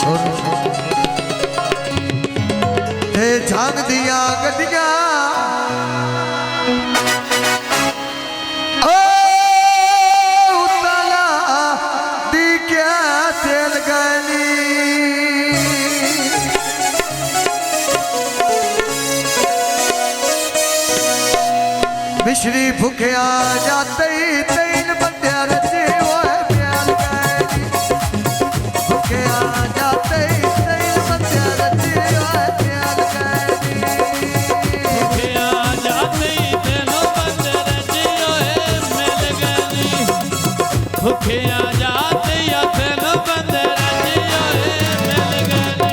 छोड़ ते झांग दिया गड्डियां ओ उतला दी क्या तेल गनी मिश्री भूखिया जाते ही तीन बंदे रचे हुए प्याल गनी भूखिया जाते ही तीन बंदे रचे हुए प्याल गनी भूखिया जाते ही तीनों बंदे रचे हुए मिल गनी भूखिया जाते ही तीनों बंदे रचे हुए मिल गनी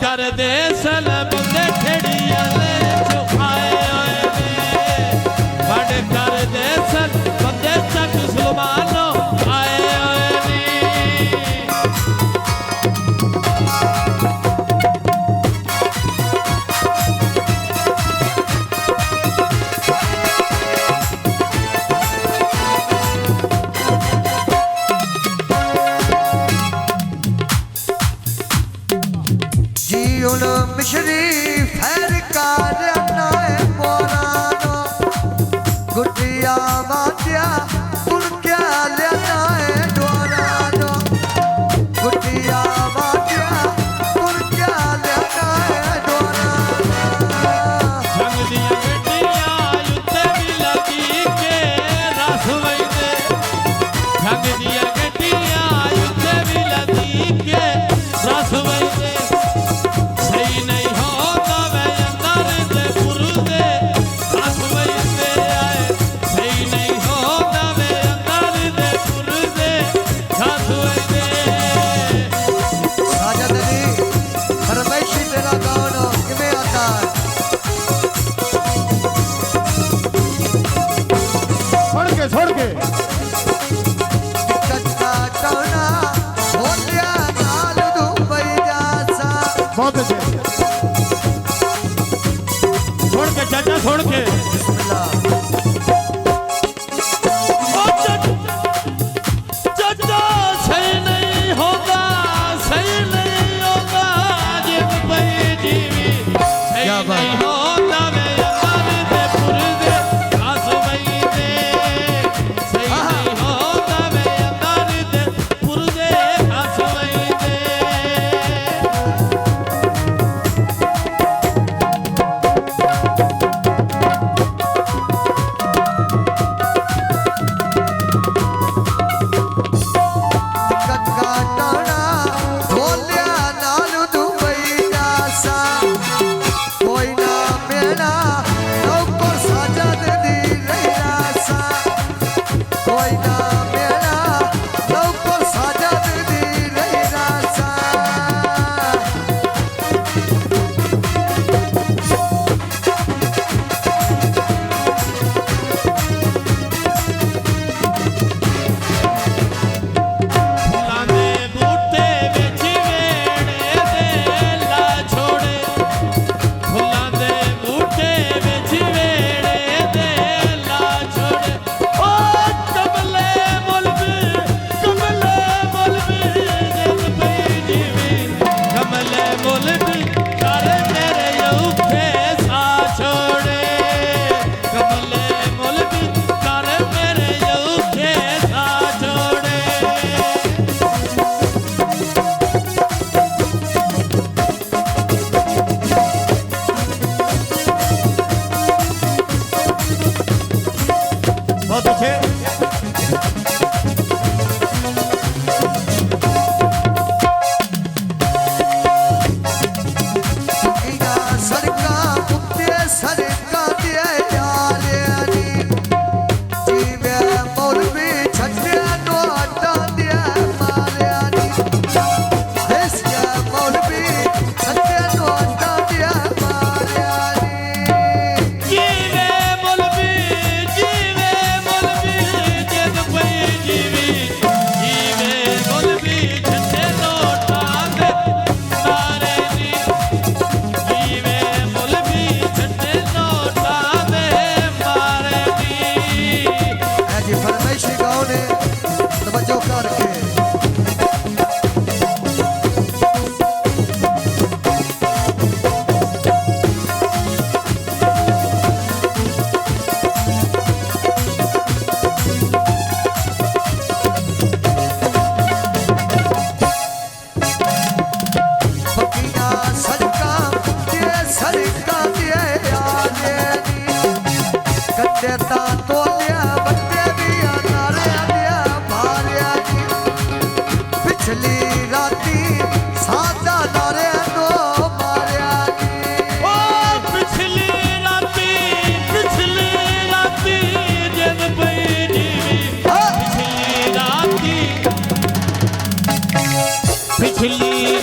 कर दे सलाम दे ठेड़िया ले चुकाए बड़ कर दे सलाम दे चक सुलमानो आए मिश्री फैर कारना है मोरानो गुटिया बातिया उनके लेना है डोरानो गुटिया बातिया उनके लेना है डोरानो संग दिया गड्डियां युद्ध भी लगी के रस वैदे संग दिया गड्डियां युद्ध भी लगी के रस वैदे छोड़ के बहुत अच्छे छोड़ के चाचा छोड़ के चाचा सही नहीं होगा सही नहीं होगा जिन भाई जीवी सही नहीं होता वे दे पुरदे आस भाई दे सही नहीं होता वे दे पुरदे आस भाई दे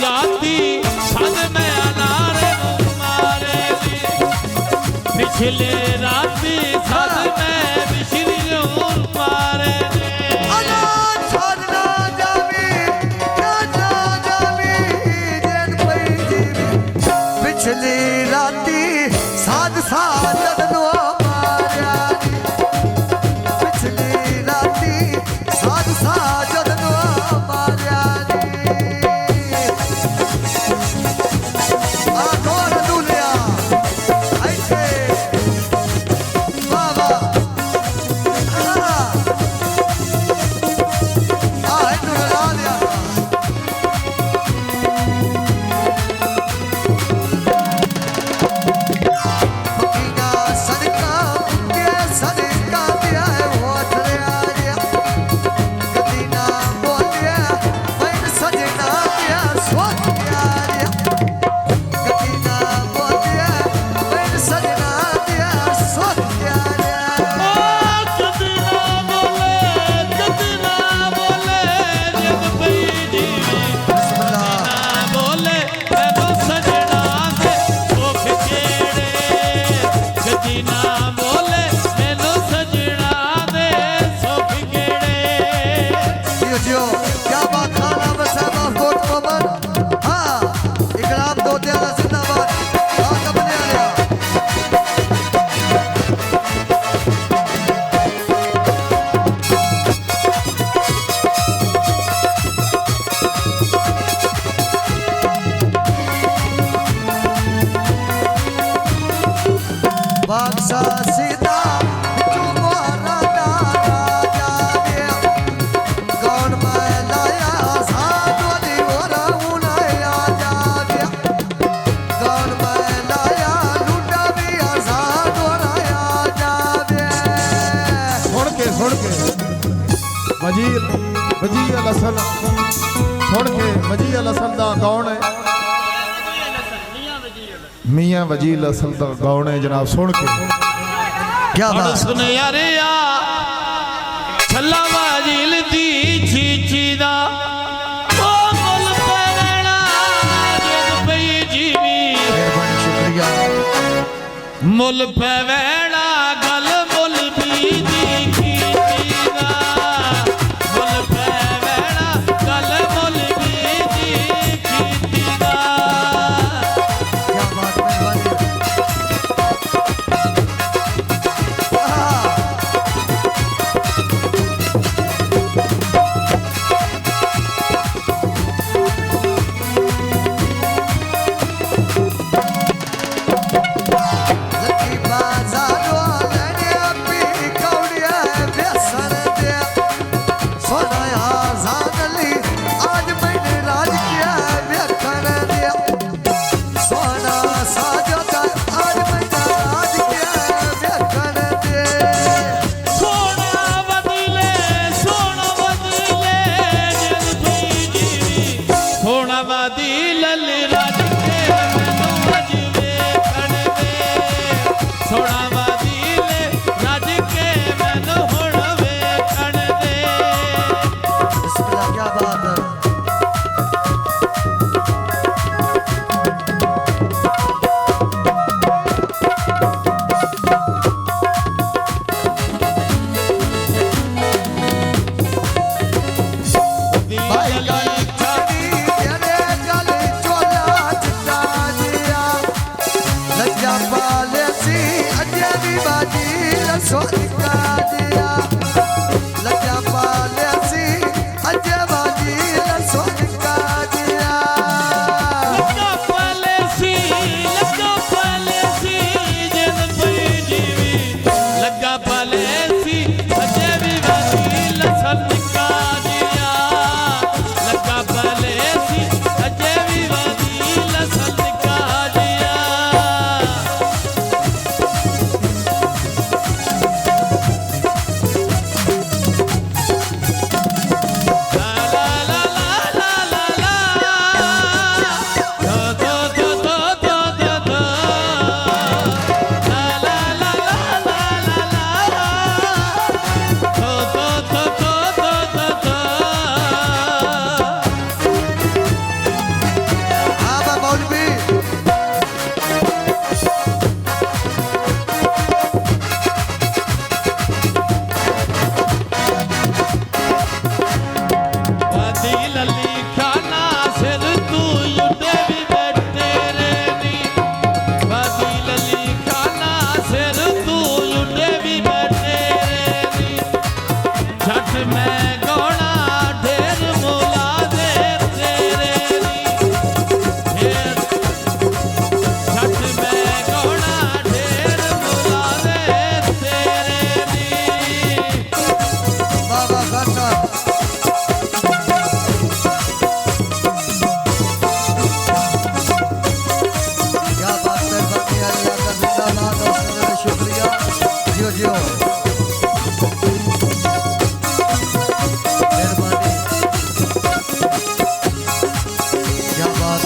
राती सद में अनारे मारे पिछले राती सद में बिशरी मारे अना छोड़ना जावी ना जावी जेन पई जीवी पिछली राती साध साजन नो मारिया पिछली राती साध साजन नो मारिया आ कौन दुनिया ऐसे बाबा क्या बात खाना बसामा कोट पवन हाँ इकराम दो त्याला जिंदाबाद हाँ कबने आया बादशाह सीता वजीर वजीर लसन छोड़ के वजीर लसन दा कौन है मियां वजीर लसन दा कौन है जनाब सुन के क्या बात सुन यार या छल्ला वजीर दी चीची दा ओ मुल पैना जग पई जीवी मेहरबानी शुक्रिया मुल पैना गल मुल बीदी की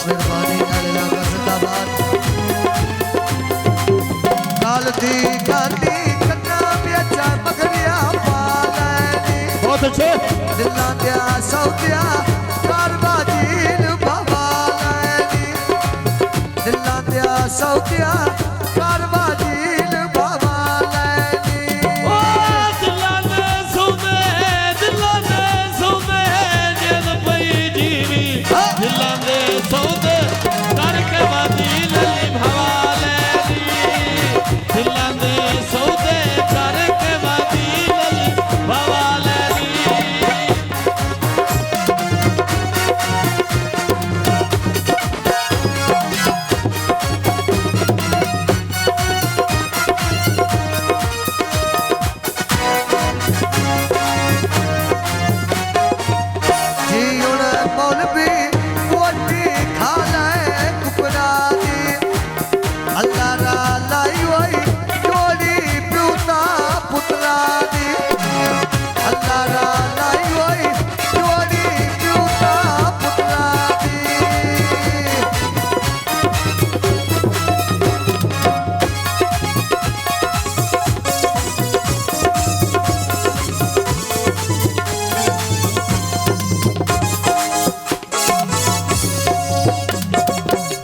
मेहरबानी नाल लगा जिंदाबाद काल दी गाली कन्ना बेचा मगरिया पालनी बहुत अच्छे दिल्ला दिया सौदिया कारबाजील भवालनी दिल्ला दिया सौदिया कारबाजील भवालनी ओ दिलाने सुने जेल पई जीवी दिलाने सौदे करके वादी लली भवाले दिलाने सौदे करके वादी लली भवाले जी उन मौलवी वटी खाले कुकरा दी अल्लाह रा लाई होई जोड़ी प्यूता पुत्रा दी अल्लाह रा लाई होई जोड़ी प्यूता पुत्रा दी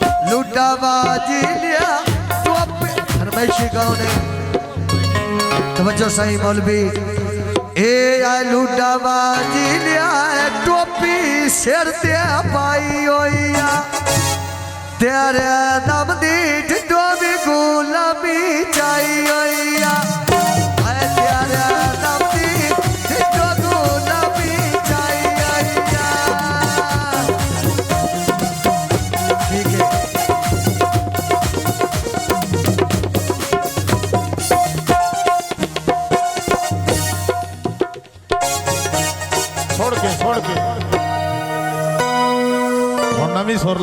लुटाबाजी लिया तो अपने फरमाइशी गाँव ने तवज्जो सही मौलवी ए आए लुटाबाजी लिया टोपी सिर ते पाई होइया तेरे नाम दी ढिडो भी गुलामी चाई होइया